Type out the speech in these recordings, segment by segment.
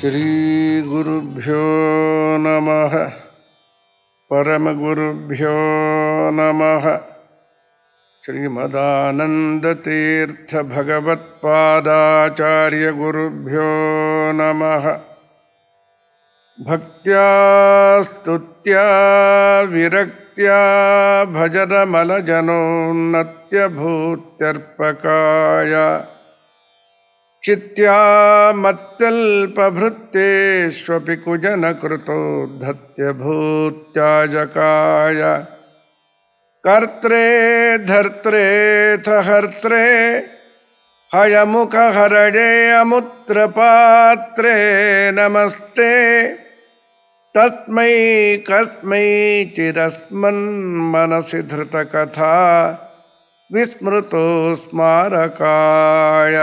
ಶ್ರೀಗುರುಭ್ಯೋ ನಮಃ. ಪರಮಗುರುಭ್ಯೋ ನಮಃ. ಶ್ರೀಮದಾನಂದತೀರ್ಥ ಭಗವತ್ಪಾದಾಚಾರ್ಯ ಗುರುಭ್ಯೋ ನಮಃ. ಭಕ್ತ್ಯಾ ಸ್ತುತ್ಯಾ ವಿರಕ್ತ್ಯಾ ಭಜನಮಲಜನೋನ್ನತ್ಯ ಭೂತ್ಯರ್ಪಕಾಯ ಚಿತ್ಯಾ ಮತ್ಯಲ್ಪಭೃತ್ತೇಷ್ವಪಿ ಕುಜನಕೃತೋ ಧತ್ಯಭೂತ್ಯಾಜಕಾಯ ಕರ್ತ್ರೇ ಧರ್ತ್ರೇಥ ಹರ್ತ್ರೇ ಹಯಮುಖಹರಡೇ ಅಮುತ್ರಪಾತ್ರೇ ನಮಸ್ತೆ ತಸ್ಮೈ ಕಸ್ಮೈ ಚಿರಸ್ಮನ್ ಮನಸಿ ಧೃತಕಥಾ ವಿಸ್ಮೃತೋ ಸ್ಮಾರಕಾಯ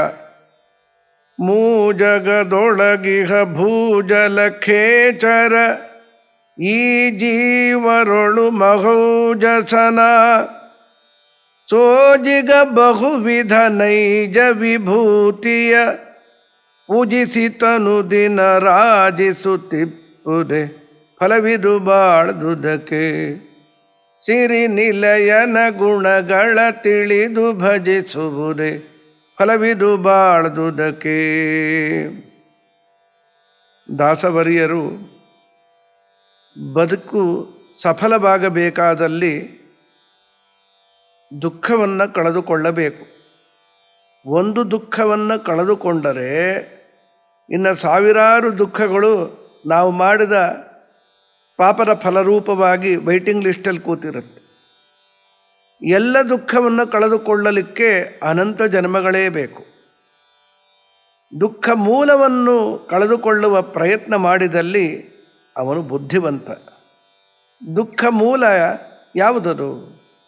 ಮೂಜಗದೊಳಗಿಹ ಭೂಜಲಖೇಚರ ಈ ಜೀವರೊಳು ಮಹೌಜಸನ ಸೋಜಿಗ ಬಹುವಿಧ ನೈಜ ವಿಭೂತಿಯ ಪೂಜಿಸಿ ತನು ದಿನ ರಾಜಿಸುತ್ತಿಪ್ಪುದೆ ಫಲವಿದು ಬಾಳ್ದುದಕ್ಕೆ ಸಿರಿ ನಿಲಯನ ಗುಣಗಳ ತಿಳಿದು ಭಜಿಸುವುದೇ ಫಲವಿದು ಬಾಳ್ದುದಕ್ಕೆ. ದಾಸವರಿಯರು ಬದುಕು ಸಫಲವಾಗಬೇಕಾದಲ್ಲಿ ದುಃಖವನ್ನು ಕಳೆದುಕೊಳ್ಳಬೇಕು. ಒಂದು ದುಃಖವನ್ನು ಕಳೆದುಕೊಂಡರೆ ಇನ್ನು ಸಾವಿರಾರು ದುಃಖಗಳು ನಾವು ಮಾಡಿದ ಪಾಪದ ಫಲರೂಪವಾಗಿ ವೈಟಿಂಗ್ ಲಿಸ್ಟಲ್ಲಿ ಕೂತಿರುತ್ತೆ. ಎಲ್ಲ ದುಃಖವನ್ನು ಕಳೆದುಕೊಳ್ಳಲಿಕ್ಕೆ ಅನಂತ ಜನ್ಮಗಳೇ ಬೇಕು. ದುಃಖ ಮೂಲವನ್ನು ಕಳೆದುಕೊಳ್ಳುವ ಪ್ರಯತ್ನ ಮಾಡಿದಲ್ಲಿ ಅವನು ಬುದ್ಧಿವಂತ. ದುಃಖ ಮೂಲ ಯಾವುದದು?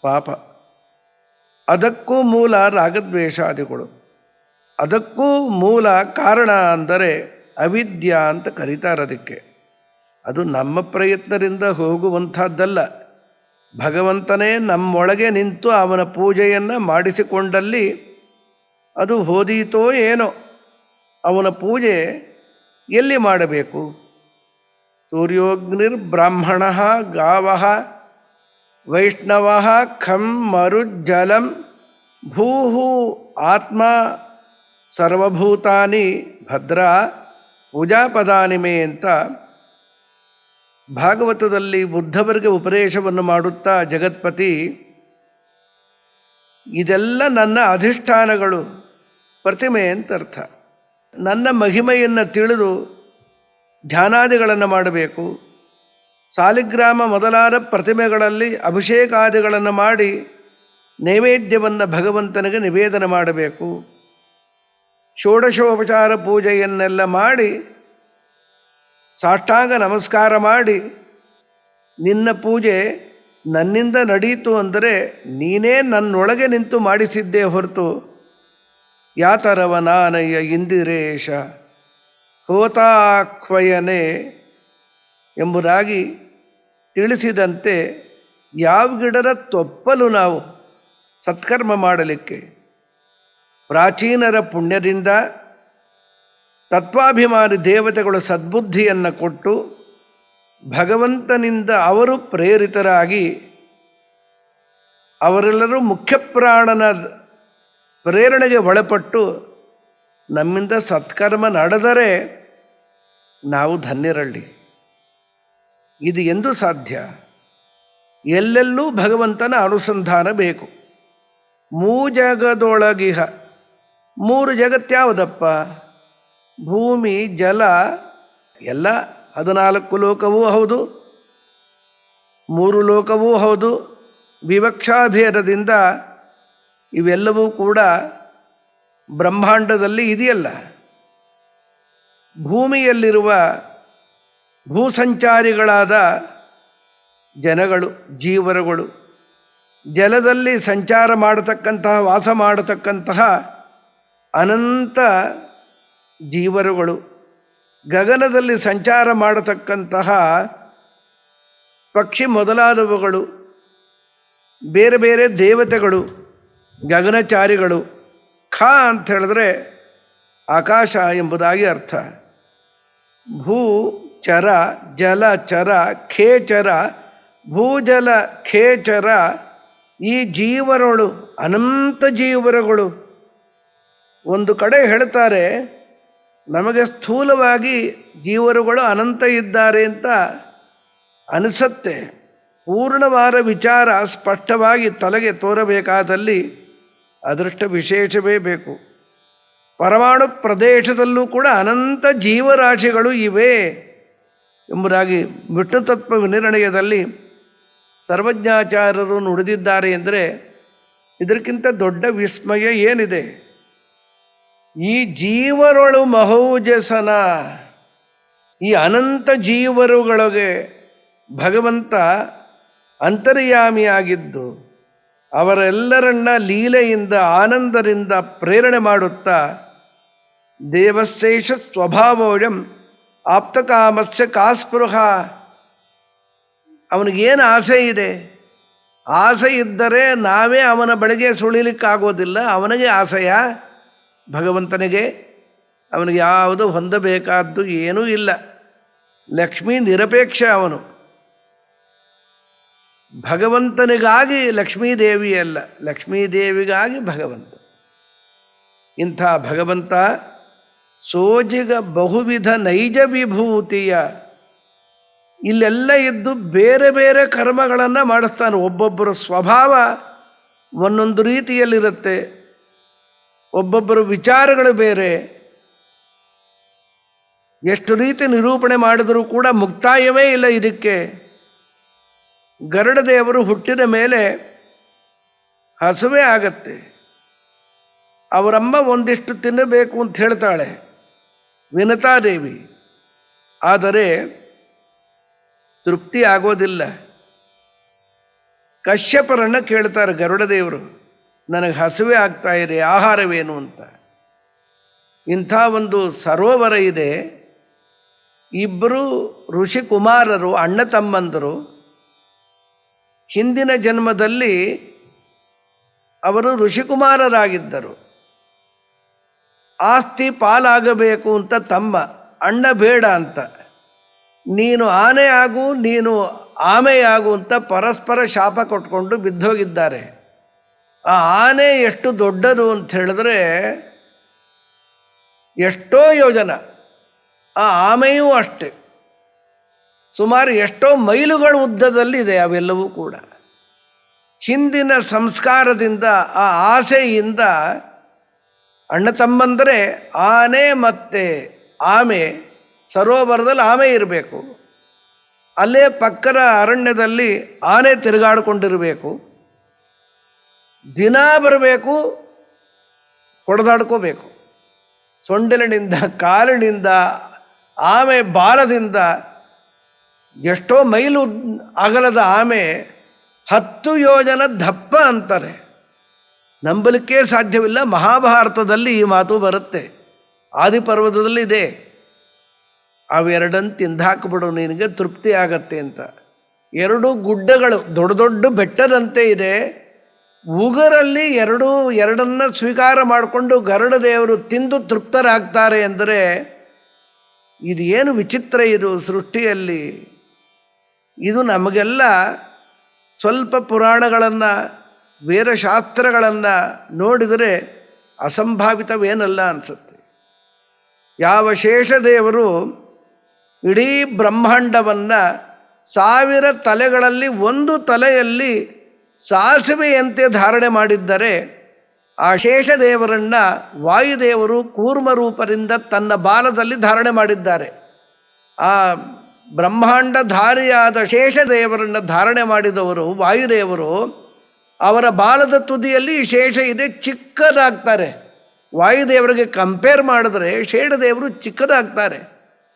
ಪಾಪ. ಅದಕ್ಕೂ ಮೂಲ ರಾಗದ್ವೇಷಾದಿಗಳು. ಅದಕ್ಕೂ ಮೂಲ ಕಾರಣ ಅಂದರೆ ಅವಿದ್ಯಾ ಅಂತ ಕರೀತಾರೆ. ಅದಕ್ಕೆ ಅದು ನಮ್ಮ ಪ್ರಯತ್ನದಿಂದ ಹೋಗುವಂಥದ್ದಲ್ಲ. ಭಗವಂತನೇ ನಮ್ಮೊಳಗೆ ನಿಂತು ಅವನ ಪೂಜೆಯನ್ನು ಮಾಡಿಸಿಕೊಂಡಲ್ಲಿ ಅದು ಹೋದೀತೋ ಏನೋ. ಅವನ ಪೂಜೆ ಎಲ್ಲಿ ಮಾಡಬೇಕು? ಸೂರ್ಯೋಗ್ನಿರ್ಬ್ರಾಹ್ಮಣ ಗಾವ ವೈಷ್ಣವ ಖಂ ಮರುಜ್ಜಲಂ ಭೂ ಆತ್ಮ ಸರ್ವಭೂತಾನಿ ಭದ್ರ ಪೂಜಾಪದಾನಿ ಮೇ ಅಂತ ಭಾಗವತದಲ್ಲಿ ಬುದ್ಧವರಿಗೆ ಉಪದೇಶವನ್ನು ಮಾಡುತ್ತಾ ಜಗತ್ಪತಿ ಇದೆಲ್ಲ ನನ್ನ ಅಧಿಷ್ಠಾನಗಳು, ಪ್ರತಿಮೆ ಅಂತ ಅರ್ಥ. ನನ್ನ ಮಹಿಮೆಯನ್ನು ತಿಳಿದು ಧ್ಯಾನಾದಿಗಳನ್ನು ಮಾಡಬೇಕು. ಸಾಲಿಗ್ರಾಮ ಮೊದಲಾದ ಪ್ರತಿಮೆಗಳಲ್ಲಿ ಅಭಿಷೇಕಾದಿಗಳನ್ನು ಮಾಡಿ ನೈವೇದ್ಯವನ್ನು ಭಗವಂತನಿಗೆ ನಿವೇದನ ಮಾಡಬೇಕು. ಷೋಡಶೋಪಚಾರ ಪೂಜೆಯನ್ನೆಲ್ಲ ಮಾಡಿ ಸಾಷ್ಟಾಂಗ ನಮಸ್ಕಾರ ಮಾಡಿ ನಿನ್ನ ಪೂಜೆ ನನ್ನಿಂದ ನಡೀತು ಅಂದರೆ ನೀನೇ ನನ್ನೊಳಗೆ ನಿಂತು ಮಾಡಿಸಿದ್ದೇ ಹೊರತು ಯಾತರವ ನಾನಯ್ಯ ಇಂದಿರೇಶ ಹೋತಾಕ್ವಯನೇ ಎಂಬುದಾಗಿ ತಿಳಿಸಿದಂತೆ ಯಾವ ಗಿಡದ ತೊಪ್ಪಲು ನಾವು ಸತ್ಕರ್ಮ ಮಾಡಲಿಕ್ಕೆ ಪ್ರಾಚೀನರ ಪುಣ್ಯದಿಂದ ತತ್ವಾಭಿಮಾನಿ ದೇವತೆಗಳು ಸದ್ಬುದ್ಧಿಯನ್ನು ಕೊಟ್ಟು ಭಗವಂತನಿಂದ ಅವರು ಪ್ರೇರಿತರಾಗಿ ಅವರೆಲ್ಲರೂ ಮುಖ್ಯಪ್ರಾಣನ ಪ್ರೇರಣೆಗೆ ಒಳಪಟ್ಟು ನಮ್ಮಿಂದ ಸತ್ಕರ್ಮ ನಡೆದರೆ ನಾವು ಧನ್ಯರಳ್ಳಿ. ಇದು ಎಂದು ಸಾಧ್ಯ? ಎಲ್ಲೆಲ್ಲೂ ಭಗವಂತನ ಅನುಸಂಧಾನ ಬೇಕು. ಮೂಜಗದೊಳಗಿಹ ಮೂರು ಜಗತ್ಯಾವುದಪ್ಪ? ಭೂಮಿ, ಜಲ, ಎಲ್ಲ 14 ಲೋಕವೂ ಹೌದು, 3 ಲೋಕವೂ ಹೌದು. ವಿವಕ್ಷಾಭೇದದಿಂದ ಇವೆಲ್ಲವೂ ಕೂಡ ಬ್ರಹ್ಮಾಂಡದಲ್ಲಿ ಇದೆಯಲ್ಲ. ಭೂಮಿಯಲ್ಲಿರುವ ಭೂಸಂಚಾರಿಗಳಾದ ಜನಗಳು, ಜೀವರುಗಳು, ಜಲದಲ್ಲಿ ಸಂಚಾರ ಮಾಡತಕ್ಕಂತಹ ವಾಸ ಮಾಡತಕ್ಕಂತಹ ಅನಂತ ಜೀವರುಗಳು, ಗಗನದಲ್ಲಿ ಸಂಚಾರ ಮಾಡತಕ್ಕಂತಹ ಪಕ್ಷಿ ಮೊದಲಾದವುಗಳು, ಬೇರೆ ಬೇರೆ ದೇವತೆಗಳು, ಗಗನಚಾರಿಗಳು. ಖ ಅಂತ ಹೇಳಿದ್ರೆ ಆಕಾಶ ಎಂಬುದಾಗಿ ಅರ್ಥ. ಭೂ ಚರ ಜಲಚರ ಖೇಚರ ಭೂಜಲ ಖೇಚರ ಈ ಜೀವರಗಳು ಅನಂತ ಜೀವರಗಳು. ಒಂದು ಕಡೆ ಹೇಳ್ತಾರೆ, ನಮಗೆ ಸ್ಥೂಲವಾಗಿ ಜೀವರುಗಳು ಅನಂತ ಇದ್ದಾರೆ ಅಂತ ಅನಿಸತ್ತೆ. ಪೂರ್ಣವಾದ ವಿಚಾರ ಸ್ಪಷ್ಟವಾಗಿ ತಲೆಗೆ ತೋರಬೇಕಾದಲ್ಲಿ ಅದೃಷ್ಟ ವಿಶೇಷವೇ ಬೇಕು. ಪರಮಾಣು ಪ್ರದೇಶದಲ್ಲೂ ಕೂಡ ಅನಂತ ಜೀವರಾಶಿಗಳು ಇವೆ ಎಂಬುದಾಗಿ ವಿಷ್ಣು ತತ್ವ ವಿನಿರ್ಣಯದಲ್ಲಿ ಸರ್ವಜ್ಞಾಚಾರ್ಯರು ನುಡಿದಿದ್ದಾರೆ. ಎಂದರೆ ಇದಕ್ಕಿಂತ ದೊಡ್ಡ ವಿಸ್ಮಯ ಏನಿದೆ? ಈ ಜೀವರೊಳು ಮಹೌಜಸನ, ಈ ಅನಂತ ಜೀವರುಗಳಿಗೆ ಭಗವಂತ ಅಂತರ್ಯಾಮಿಯಾಗಿದ್ದು ಅವರೆಲ್ಲರನ್ನ ಲೀಲೆಯಿಂದ ಆನಂದದಿಂದ ಪ್ರೇರಣೆ ಮಾಡುತ್ತಾ ದೇವಶೇಷ ಸ್ವಭಾವೋಯಂ ಆಪ್ತಕಾಮಸ್ಯ ಕಾಸ್ಪೃಹ. ಅವನಿಗೇನು ಆಸೆ ಇದೆ? ಆಸೆ ಇದ್ದರೆ ನಾವೇ ಅವನ ಬಳಿಗೆ ಸುಳಿಲಿಕ್ಕಾಗೋದಿಲ್ಲ. ಅವನಿಗೆ ಆಸೆಯ? ಭಗವಂತನಿಗೆ ಅವನಿಗೆ ಯಾವುದು ಹೊಂದಬೇಕಾದ್ದು ಏನೂ ಇಲ್ಲ. ಲಕ್ಷ್ಮೀ ನಿರಪೇಕ್ಷ ಅವನು. ಭಗವಂತನಿಗಾಗಿ ಲಕ್ಷ್ಮೀದೇವಿಯಲ್ಲ, ಲಕ್ಷ್ಮೀದೇವಿಗಾಗಿ ಭಗವಂತ. ಇಂಥ ಭಗವಂತ ಸೋಜಿಗ ಬಹುವಿಧ ನೈಜ ವಿಭೂತಿಯ ಇಲ್ಲೆಲ್ಲ ಇದ್ದು ಬೇರೆ ಬೇರೆ ಕರ್ಮಗಳನ್ನು ಮಾಡಿಸ್ತಾನೆ. ಒಬ್ಬೊಬ್ಬರ ಸ್ವಭಾವ ಒಂದೊಂದು ರೀತಿಯಲ್ಲಿರುತ್ತೆ, ಒಬ್ಬೊಬ್ಬರ ವಿಚಾರಗಳು ಬೇರೆ. ಎಷ್ಟು ರೀತಿ ನಿರೂಪಣೆ ಮಾಡಿದರೂ ಕೂಡ ಮುಕ್ತಾಯವೇ ಇಲ್ಲ ಇದಕ್ಕೆ. ಗರುಡ ದೇವರು ಹುಟ್ಟಿದ ಮೇಲೆ ಹಸುವೆ ಆಗತ್ತೆ. ಅವರಮ್ಮ ಒಂದಿಷ್ಟು ತಿನ್ನಬೇಕು ಅಂತ ಹೇಳ್ತಾಳೆ ವಿನತಾದೇವಿ. ಆದರೆ ತೃಪ್ತಿ ಆಗೋದಿಲ್ಲ. ಕಶ್ಯಪರನ್ನು ಕೇಳ್ತಾರೆ ಗರುಡದೇವರು, ನನಗೆ ಹಸುವೆ ಆಗ್ತಾ ಇದೆ, ಆಹಾರವೇನು ಅಂತ. ಇಂಥ ಒಂದು ಸರೋವರ ಇದೆ. ಇಬ್ಬರು ಋಷಿಕುಮಾರರು, ಅಣ್ಣ ತಮ್ಮಂದರು. ಹಿಂದಿನ ಜನ್ಮದಲ್ಲಿ ಅವರು ಋಷಿಕುಮಾರರಾಗಿದ್ದರು. ಆಸ್ತಿ ಪಾಲಾಗಬೇಕು ಅಂತ ತಮ್ಮ, ಅಣ್ಣ ಬೇಡ ಅಂತ. ನೀನು ಆನೆ ಆಗು, ನೀನು ಆಮೆಯಾಗು ಅಂತ ಪರಸ್ಪರ ಶಾಪ ಕೊಟ್ಕೊಂಡು ಬಿದ್ದೋಗಿದ್ದಾರೆ. ಆ ಆನೆ ಎಷ್ಟು ದೊಡ್ಡದು ಅಂತ ಹೇಳಿದ್ರೆ ಎಷ್ಟೋ ಯೋಜನ, ಆ ಆಮೆಯೂ ಅಷ್ಟೆ ಸುಮಾರು ಎಷ್ಟೋ ಮೈಲುಗಳ ಉದ್ದದಲ್ಲಿದೆ ಅವೆಲ್ಲವೂ ಕೂಡ. ಹಿಂದಿನ ಸಂಸ್ಕಾರದಿಂದ, ಆ ಆಸೆಯಿಂದ ಅಣ್ಣ ತಮ್ಮಂದರೆ ಆನೆ ಮತ್ತು ಆಮೆ, ಸರೋವರದಲ್ಲಿ ಆಮೆ ಇರಬೇಕು, ಅಲ್ಲೇ ಪಕ್ಕದ ಅರಣ್ಯದಲ್ಲಿ ಆನೆ ತಿರುಗಾಡಿಕೊಂಡಿರಬೇಕು, ದಿನ ಬರಬೇಕು, ಹೊಡೆದಾಡ್ಕೋಬೇಕು. ಸೊಂಡಿಲಿನಿಂದ, ಕಾಲಿನಿಂದ, ಆಮೆ ಬಾಲದಿಂದ. ಎಷ್ಟೋ ಮೈಲು ಅಗಲದ ಆಮೆ 10 ಯೋಜನ ದಪ್ಪ ಅಂತಾರೆ. ನಂಬಲಿಕ್ಕೆ ಸಾಧ್ಯವಿಲ್ಲ. ಮಹಾಭಾರತದಲ್ಲಿ ಈ ಮಾತು ಬರುತ್ತೆ, ಆದಿಪರ್ವತದಲ್ಲಿ ಇದೆ. ಅವೆರಡನ್ನು ತಿಂದಾಕ್ಬಿಡು, ನಿನಗೆ ತೃಪ್ತಿ ಆಗತ್ತೆ ಅಂತ. 2 ಗುಡ್ಡಗಳು ದೊಡ್ಡ ದೊಡ್ಡ ಬೆಟ್ಟದಂತೆ ಇದೆ. ಉಗುರಲ್ಲಿ ಎರಡನ್ನು ಸ್ವೀಕಾರ ಮಾಡಿಕೊಂಡು ಗರುಡ ದೇವರು ತಿಂದು ತೃಪ್ತರಾಗ್ತಾರೆ ಅಂದರೆ ಇದು ಏನು ವಿಚಿತ್ರ ಇದು ಸೃಷ್ಟಿಯಲ್ಲಿ. ಇದು ನಮಗೆಲ್ಲ ಸ್ವಲ್ಪ ಪುರಾಣಗಳನ್ನು, ವೇದಶಾಸ್ತ್ರಗಳನ್ನು ನೋಡಿದರೆ ಅಸಂಭಾವಿತವೇನಲ್ಲ ಅನಿಸುತ್ತೆ. ಯಾವ ಶೇಷದೇವರು ಇಡೀ ಬ್ರಹ್ಮಾಂಡವನ್ನು 1000 ತಲೆಗಳಲ್ಲಿ ಒಂದು ತಲೆಯಲ್ಲಿ ಸಾಸಿವೆಯಂತೆ ಧಾರಣೆ ಮಾಡಿದ್ದರೆ, ಆ ಶೇಷದೇವರನ್ನು ವಾಯುದೇವರು ಕೂರ್ಮರೂಪದಿಂದ ತನ್ನ ಬಾಲದಲ್ಲಿ ಧಾರಣೆ ಮಾಡಿದ್ದಾರೆ. ಆ ಬ್ರಹ್ಮಾಂಡಧಾರಿಯಾದ ಶೇಷದೇವರನ್ನು ಧಾರಣೆ ಮಾಡಿದವರು ವಾಯುದೇವರು, ಅವರ ಬಾಲದ ತುದಿಯಲ್ಲಿ ಶೇಷ ಇದೆ, ಚಿಕ್ಕದಾಗ್ತಾರೆ. ವಾಯುದೇವರಿಗೆ ಕಂಪೇರ್ ಮಾಡಿದ್ರೆ ಶೇಷದೇವರು ಚಿಕ್ಕದಾಗ್ತಾರೆ.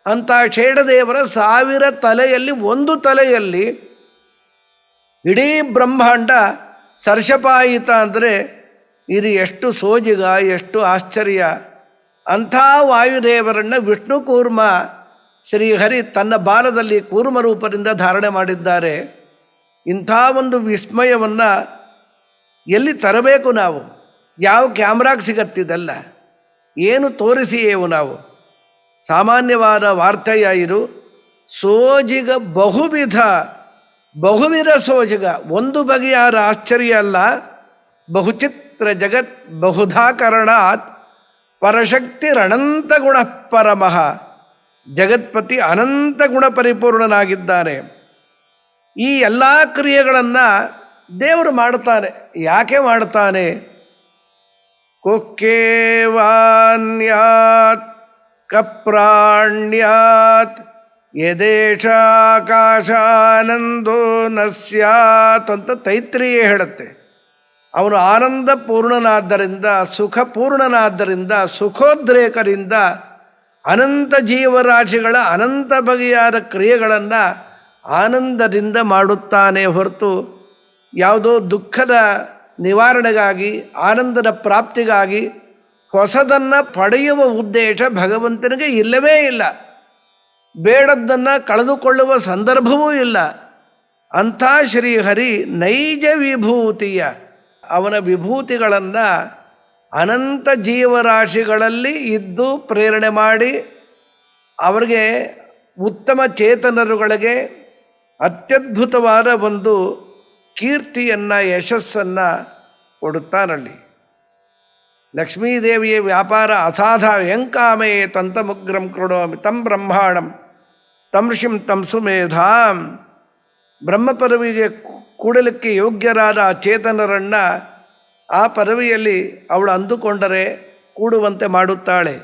ಅಂಥ ಶೇಷದೇವರ 1000 ತಲೆಯಲ್ಲಿ ಒಂದು ತಲೆಯಲ್ಲಿ ಇಡೀ ಬ್ರಹ್ಮಾಂಡ ಸರ್ಷಪಾಯಿತ ಅಂದರೆ ಇದು ಎಷ್ಟು ಸೋಜಿಗ, ಎಷ್ಟು ಆಶ್ಚರ್ಯ. ಅಂಥ ವಾಯುದೇವರನ್ನು ವಿಷ್ಣು ಕೂರ್ಮ ಶ್ರೀಹರಿ ತನ್ನ ಬಾಲದಲ್ಲಿ ಕೂರ್ಮ ರೂಪದಿಂದ ಧಾರಣೆ ಮಾಡಿದ್ದಾರೆ. ಇಂಥ ಒಂದು ವಿಸ್ಮಯವನ್ನು ಎಲ್ಲಿ ತರಬೇಕು ನಾವು? ಯಾವ ಕ್ಯಾಮ್ರಾಗೆ ಸಿಗತ್ತಿದಲ್ಲ, ಏನು ತೋರಿಸಿಯೇವು ನಾವು? ಸಾಮಾನ್ಯವಾದ ವಾರ್ತೆಯ ಇದು. ಸೋಜಿಗ ಬಹುವಿಧ ಸೋಜಿಗ, ಒಂದು ಬಗೆಯಾದ ಆಶ್ಚರ್ಯ ಅಲ್ಲ. ಬಹುಚಿತ್ರ ಜಗತ್ ಬಹುಧಾಕರಣಾತ್ ಪರಶಕ್ತಿರನಂತ ಗುಣ ಪರಮಃ. ಜಗತ್ಪತಿ ಅನಂತ ಗುಣ ಪರಿಪೂರ್ಣನಾಗಿದ್ದಾನೆ. ಈ ಎಲ್ಲ ಕ್ರಿಯೆಗಳನ್ನು ದೇವರು ಮಾಡುತ್ತಾನೆ. ಯಾಕೆ ಮಾಡುತ್ತಾನೆ? ಕುಕ್ಕೇವಾನ್ಯಾತ್ ಕಪ್ರಾಣ್ಯಾತ್ ಯದೇಶಾಕಾಶಾನಂದೋ ನ ಸ್ಯಾತ್ ಅಂತ ತೈತ್ರಿಯೇ ಹೇಳುತ್ತೆ. ಅವನು ಆನಂದ ಪೂರ್ಣನಾದ್ದರಿಂದ, ಸುಖಪೂರ್ಣನಾದ್ದರಿಂದ, ಸುಖೋದ್ರೇಕದಿಂದ ಅನಂತ ಜೀವರಾಶಿಗಳ ಅನಂತ ಬಗೆಯಾದ ಕ್ರಿಯೆಗಳನ್ನು ಆನಂದದಿಂದ ಮಾಡುತ್ತಾನೆ ಹೊರತು ಯಾವುದೋ ದುಃಖದ ನಿವಾರಣೆಗಾಗಿ, ಆನಂದದ ಪ್ರಾಪ್ತಿಗಾಗಿ ಹೊಸದನ್ನು ಪಡೆಯುವ ಉದ್ದೇಶ ಭಗವಂತನಿಗೆ ಇಲ್ಲವೇ ಇಲ್ಲ. ಬೇಡದ್ದನ್ನು ಕಳೆದುಕೊಳ್ಳುವ ಸಂದರ್ಭವೂ ಇಲ್ಲ. ಅಂಥ ಶ್ರೀಹರಿ ನೈಜ ವಿಭೂತಿಯ, ಅವನ ವಿಭೂತಿಗಳನ್ನು ಅನಂತ ಜೀವರಾಶಿಗಳಲ್ಲಿ ಇದ್ದು ಪ್ರೇರಣೆ ಮಾಡಿ ಅವರಿಗೆ ಉತ್ತಮ ಚೇತನರುಗಳಿಗೆ ಅತ್ಯದ್ಭುತವಾದ ಒಂದು ಕೀರ್ತಿಯನ್ನು, ಯಶಸ್ಸನ್ನು ಕೊಡುತ್ತಾನಲ್ಲಿ. ಲಕ್ಷ್ಮೀದೇವಿಯ ವ್ಯಾಪಾರ ಅಸಾಧಾರಣ. ಯಂಕಾಮೇ ತಂತಮುಗ್ರಂ ಕೃಣೋಮಿ ತಂ ಬ್ರಹ್ಮಾಣಂ ತಂ ಋಷಿಂ ತಂ ಸುಮೇಧಾಂ. ಬ್ರಹ್ಮ ಪದವಿಗೆ ಕೂಡಲಿಕ್ಕೆ ಯೋಗ್ಯರಾದ ಚೇತನರನ್ನು ಆ ಪದವಿಯಲ್ಲಿ ಅವಳು ಅಂದುಕೊಂಡರೆ ಕೂಡುವಂತೆ ಮಾಡುತ್ತಾಳೆ.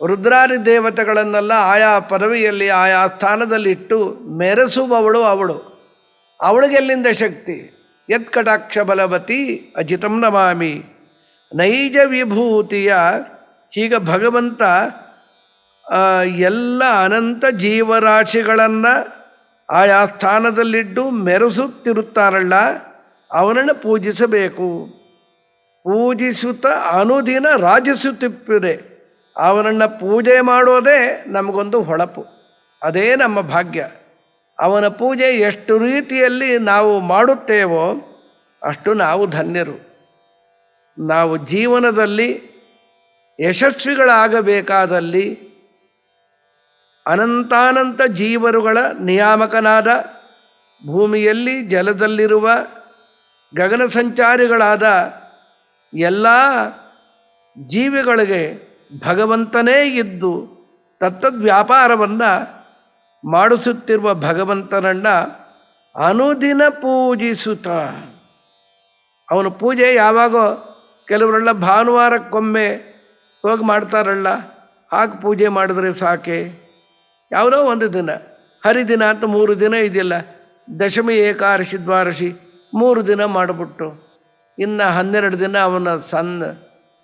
ರುದ್ರಾದಿ ದೇವತೆಗಳನ್ನೆಲ್ಲ ಆಯಾ ಪದವಿಯಲ್ಲಿ ಆಯಾ ಸ್ಥಾನದಲ್ಲಿಟ್ಟು ಮೆರೆಸುವವಳು ಅವಳು. ಅವಳಿಗೆಲ್ಲಿಂದ ಶಕ್ತಿ? ಯತ್ಕಟಾಕ್ಷ ಬಲವತಿ ಅಜಿತಂ ನಮಾಮಿ. ನೈಜ ವಿಭೂತಿಯ, ಹೀಗೆ ಭಗವಂತ ಎಲ್ಲ ಅನಂತ ಜೀವರಾಶಿಗಳನ್ನು ಆಯಾ ಸ್ಥಾನದಲ್ಲಿಟ್ಟು ಮೆರೆಸುತ್ತಿರುತ್ತಾರಲ್ಲ, ಅವನನ್ನು ಪೂಜಿಸಬೇಕು. ಪೂಜಿಸುತ್ತ ಅನುದಿನ ರಾಜಿಸುತ್ತಿಪ್ಪಿದೆ. ಅವನನ್ನು ಪೂಜೆ ಮಾಡೋದೇ ನಮಗೊಂದು ಹೊಳಪು, ಅದೇ ನಮ್ಮ ಭಾಗ್ಯ. ಅವನ ಪೂಜೆ ಎಷ್ಟು ರೀತಿಯಲ್ಲಿ ನಾವು ಮಾಡುತ್ತೇವೋ ಅಷ್ಟು ನಾವು ಧನ್ಯರು. ನಾವು ಜೀವನದಲ್ಲಿ ಯಶಸ್ವಿಗಳಾಗಬೇಕಾದಲ್ಲಿ ಅನಂತಾನಂತ ಜೀವರುಗಳ ನಿಯಾಮಕನಾದ, ಭೂಮಿಯಲ್ಲಿ ಜಲದಲ್ಲಿರುವ ಗಗನ ಸಂಚಾರಿಗಳಾದ ಎಲ್ಲ ಜೀವಿಗಳಿಗೆ ಭಗವಂತನೇ ಇದ್ದು ತತ್ತದ್ವ್ಯಾಪಾರವನ್ನು ಮಾಡಿಸುತ್ತಿರುವ ಭಗವಂತನನ್ನು ಅನುದಿನ ಪೂಜಿಸುತ್ತ, ಅವನ ಪೂಜೆ ಯಾವಾಗೋ ಕೆಲವರೆಲ್ಲ ಭಾನುವಾರಕ್ಕೊಮ್ಮೆ ಹೋಗಿ ಮಾಡ್ತಾರಲ್ಲ, ಹಾಗೆ ಪೂಜೆ ಮಾಡಿದ್ರೆ ಸಾಕೆ. ಯಾವುದೋ ಒಂದು ದಿನ, ಹರಿದಿನ ಅಂತ 3 ದಿನ ಇದೆಯಲ್ಲ, ದಶಮಿ ಏಕಾದಶಿ ದ್ವಾದಶಿ 3 ದಿನ ಮಾಡಿಬಿಟ್ಟು ಇನ್ನು 12 ದಿನ ಅವನ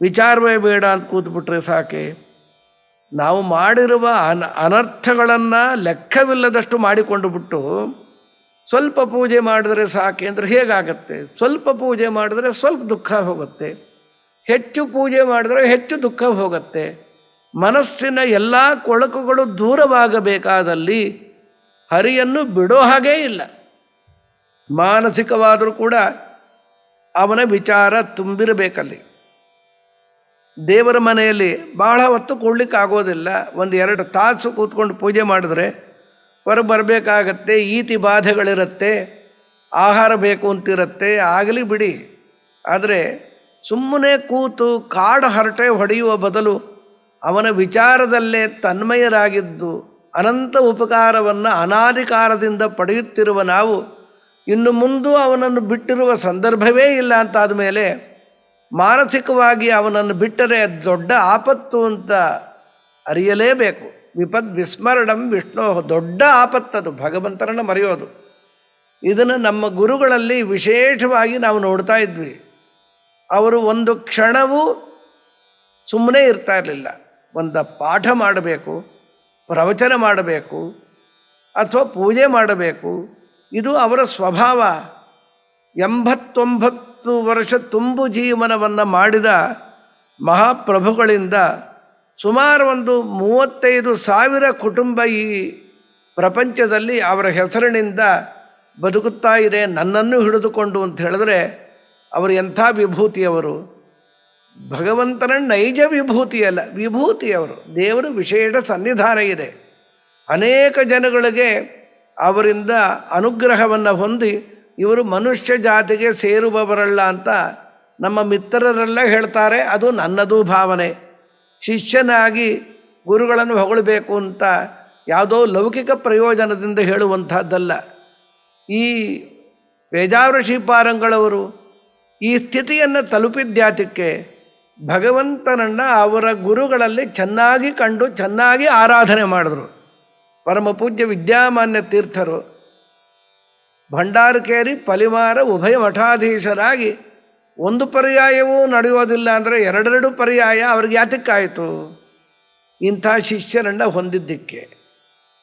ವಿಚಾರವೇ ಬೇಡ ಅಂತ ಕೂತ್ಬಿಟ್ರೆ ಸಾಕೆ. ನಾವು ಮಾಡಿರುವ ಅನರ್ಥಗಳನ್ನು ಲೆಕ್ಕವಿಲ್ಲದಷ್ಟು ಮಾಡಿಕೊಂಡು ಬಿಟ್ಟು ಸ್ವಲ್ಪ ಪೂಜೆ ಮಾಡಿದ್ರೆ ಸಾಕೆ ಅಂದರೆ ಹೇಗಾಗತ್ತೆ? ಸ್ವಲ್ಪ ಪೂಜೆ ಮಾಡಿದ್ರೆ ಸ್ವಲ್ಪ ದುಃಖ ಹೋಗುತ್ತೆ, ಹೆಚ್ಚು ಪೂಜೆ ಮಾಡಿದ್ರೆ ಹೆಚ್ಚು ದುಃಖ ಹೋಗುತ್ತೆ. ಮನಸ್ಸಿನ ಎಲ್ಲ ಕೊಳಕುಗಳು ದೂರವಾಗಬೇಕಾದಲ್ಲಿ ಹರಿಯನ್ನು ಬಿಡೋ ಹಾಗೇ ಇಲ್ಲ. ಮಾನಸಿಕವಾದರೂ ಕೂಡ ಅವನ ವಿಚಾರ ತುಂಬಿರಬೇಕಲ್ಲಿ. ದೇವರ ಮನೆಯಲ್ಲಿ ಬಹಳ ಹೊತ್ತು ಕೊಡಲಿಕ್ಕಾಗೋದಿಲ್ಲ. 1-2 ತಾಸು ಕೂತ್ಕೊಂಡು ಪೂಜೆ ಮಾಡಿದ್ರೆ ಹೊರಗೆ ಬರಬೇಕಾಗತ್ತೆ. ಈತಿ ಬಾಧೆಗಳಿರುತ್ತೆ, ಆಹಾರ ಬೇಕು ಅಂತಿರುತ್ತೆ, ಆಗಲಿ ಬಿಡಿ. ಆದರೆ ಸುಮ್ಮನೆ ಕೂತು ಕಾಡು ಹರಟೆ ಹೊಡೆಯುವ ಬದಲು ಅವನ ವಿಚಾರದಲ್ಲೇ ತನ್ಮಯರಾಗಿದ್ದು ಅನಂತ ಉಪಕಾರವನ್ನು ಅನಾದಿಕಾರದಿಂದ ಪಡೆಯುತ್ತಿರುವ ನಾವು ಇನ್ನು ಮುಂದೂ ಅವನನ್ನು ಬಿಟ್ಟಿರುವ ಸಂದರ್ಭವೇ ಇಲ್ಲ ಅಂತಾದ ಮೇಲೆ ಮಾನಸಿಕವಾಗಿ ಅವನನ್ನು ಬಿಟ್ಟರೆ ದೊಡ್ಡ ಆಪತ್ತು ಅಂತ ಅರಿಯಲೇಬೇಕು. ವಿಪದ್ ವಿಸ್ಮರಣಂ ವಿಷ್ಣು, ದೊಡ್ಡ ಆಪತ್ತದು ಭಗವಂತನನ್ನು ಮರೆಯೋದು. ಇದನ್ನು ನಮ್ಮ ಗುರುಗಳಲ್ಲಿ ವಿಶೇಷವಾಗಿ ನಾವು ನೋಡ್ತಾ ಇದ್ವಿ. ಅವರು ಒಂದು ಕ್ಷಣವೂ ಸುಮ್ಮನೆ ಇರ್ತಾ ಇರಲಿಲ್ಲ. ಒಂದು ಪಾಠ ಮಾಡಬೇಕು, ಪ್ರವಚನ ಮಾಡಬೇಕು, ಅಥವಾ ಪೂಜೆ ಮಾಡಬೇಕು, ಇದು ಅವರ ಸ್ವಭಾವ. 89 ವರ್ಷ ತುಂಬು ಜೀವನವನ್ನು ಮಾಡಿದ ಮಹಾಪ್ರಭುಗಳಿಂದ ಸುಮಾರು ಒಂದು 35,000 ಕುಟುಂಬ ಈ ಪ್ರಪಂಚದಲ್ಲಿ ಅವರ ಹೆಸರಿನಿಂದ ಬದುಕುತ್ತಾ ಇದೆ, ನನ್ನನ್ನು ಹಿಡಿದುಕೊಂಡು ಅಂತ ಹೇಳಿದ್ರೆ ಅವರು ಎಂಥ ವಿಭೂತಿಯವರು. ಭಗವಂತನ ನೈಜ ವಿಭೂತಿಯಲ್ಲ, ವಿಭೂತಿಯವರು. ದೇವರ ವಿಶೇಷ ಸನ್ನಿಧಾನ ಇದೆ. ಅನೇಕ ಜನಗಳಿಗೆ ಅವರಿಂದ ಅನುಗ್ರಹವನ್ನು ಹೊಂದಿ ಇವರು ಮನುಷ್ಯ ಜಾತಿಗೆ ಸೇರುವವರಲ್ಲ ಅಂತ ನಮ್ಮ ಮಿತ್ರರೆಲ್ಲ ಹೇಳ್ತಾರೆ. ಅದು ನನ್ನದು ಭಾವನೆ. ಶಿಷ್ಯನಾಗಿ ಗುರುಗಳನ್ನು ಹೊಗಳಬೇಕು ಅಂತ ಯಾವುದೋ ಲೌಕಿಕ ಪ್ರಯೋಜನದಿಂದ ಹೇಳುವಂಥದ್ದಲ್ಲ. ಈ ಪೇಜಾವರ ಶ್ರೀಪಾದಂಗಳವರು ಈ ಸ್ಥಿತಿಯನ್ನು ತಲುಪಿದ್ಯಾತಕ್ಕೆ ಭಗವಂತನನ್ನು ಅವರ ಗುರುಗಳಲ್ಲಿ ಚೆನ್ನಾಗಿ ಕಂಡು ಚೆನ್ನಾಗಿ ಆರಾಧನೆ ಮಾಡಿದ್ರು. ಪರಮ ಪೂಜ್ಯ ವಿದ್ಯಾಮಾನ್ಯ ತೀರ್ಥರು ಭಂಡಾರಕೇರಿ ಪಲಿಮಾರ ಉಭಯ ಮಠಾಧೀಶರಾಗಿ ಒಂದು ಪರ್ಯಾಯವೂ ನಡೆಯೋದಿಲ್ಲ ಅಂದರೆ ಎರಡೆರಡು ಪರ್ಯಾಯ ಅವ್ರಿಗೆ ಯಾತಕ್ಕಾಯಿತು? ಇಂಥ ಶಿಷ್ಯರನ್ನು ಹೊಂದಿದ್ದಕ್ಕೆ,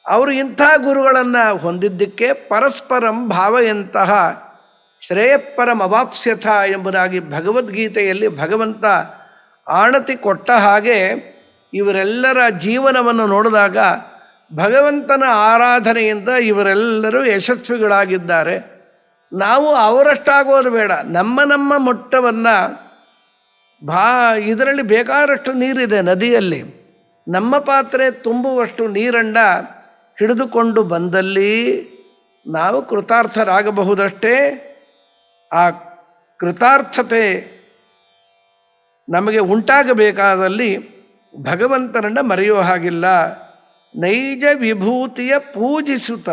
ಅವರು ಇಂಥ ಗುರುಗಳನ್ನು ಹೊಂದಿದ್ದಕ್ಕೆ. ಪರಸ್ಪರಂ ಭಾವಯಂತಹ ಶ್ರೇಯಪರಂ ಅವಾಪ್ಸ್ಯಥ ಎಂಬುದಾಗಿ ಭಗವದ್ಗೀತೆಯಲ್ಲಿ ಭಗವಂತ ಆಣತಿ ಕೊಟ್ಟ ಹಾಗೆ ಇವರೆಲ್ಲರ ಜೀವನವನ್ನು ನೋಡಿದಾಗ ಭಗವಂತನ ಆರಾಧನೆಯಿಂದ ಇವರೆಲ್ಲರೂ ಯಶಸ್ವಿಗಳಾಗಿದ್ದಾರೆ. ನಾವು ಅವರಷ್ಟಾಗೋದು ಬೇಡ, ನಮ್ಮ ಮೊಟ್ಟವನ್ನು ಇದರಲ್ಲಿ ಬೇಕಾದಷ್ಟು ನೀರಿದೆ ನದಿಯಲ್ಲಿ, ನಮ್ಮ ಪಾತ್ರೆ ತುಂಬುವಷ್ಟು ನೀರನ್ನು ಹಿಡಿದುಕೊಂಡು ಬಂದಲ್ಲಿ ನಾವು ಕೃತಾರ್ಥರಾಗಬಹುದಷ್ಟೇ. ಆ ಕೃತಾರ್ಥತೆ ನಮಗೆ ಉಂಟಾಗಬೇಕಾದಲ್ಲಿ ಭಗವಂತನನ್ನು ಮರೆಯೋ ಹಾಗಿಲ್ಲ. ನೈಜ ವಿಭೂತಿಯ ಪೂಜಿಸುತ್ತ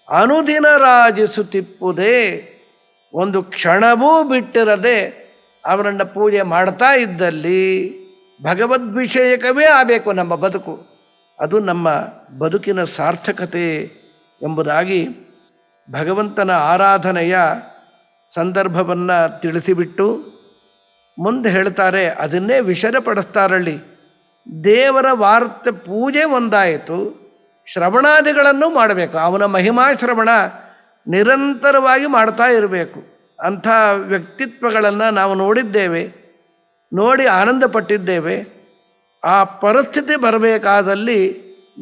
ಅನುದಿನ ರಾಜಿಸುತ್ತಿಪ್ಪುದೇ. ಒಂದು ಕ್ಷಣವೂ ಬಿಟ್ಟಿರದೆ ಅವನನ್ನು ಪೂಜೆ ಮಾಡ್ತಾ ಇದ್ದಲ್ಲಿ ಭಗವದ್ವಿಷಯಕವೇ ಆಗಬೇಕು ನಮ್ಮ ಬದುಕು. ಅದು ನಮ್ಮ ಬದುಕಿನ ಸಾರ್ಥಕತೆ ಎಂಬುದಾಗಿ ಭಗವಂತನ ಆರಾಧನೆಯ ಸಂದರ್ಭವನ್ನು ತಿಳಿಸಿಬಿಟ್ಟು ಮುಂದೆ ಹೇಳ್ತಾರೆ. ಅದನ್ನೇ ವಿಷರಪಡಿಸ್ತಾರಲ್ಲಿ. ದೇವರ ವಾರ್ತೆ ಪೂಜೆ ಒಂದಾಯಿತು, ಶ್ರವಣಾದಿಗಳನ್ನು ಮಾಡಬೇಕು. ಅವನ ಮಹಿಮಾ ಶ್ರವಣ ನಿರಂತರವಾಗಿ ಮಾಡ್ತಾ ಇರಬೇಕು. ಅಂಥ ವ್ಯಕ್ತಿತ್ವಗಳನ್ನು ನಾವು ನೋಡಿದ್ದೇವೆ, ನೋಡಿ ಆನಂದಪಟ್ಟಿದ್ದೇವೆ. ಆ ಪರಿಸ್ಥಿತಿ ಬರಬೇಕಾದಲ್ಲಿ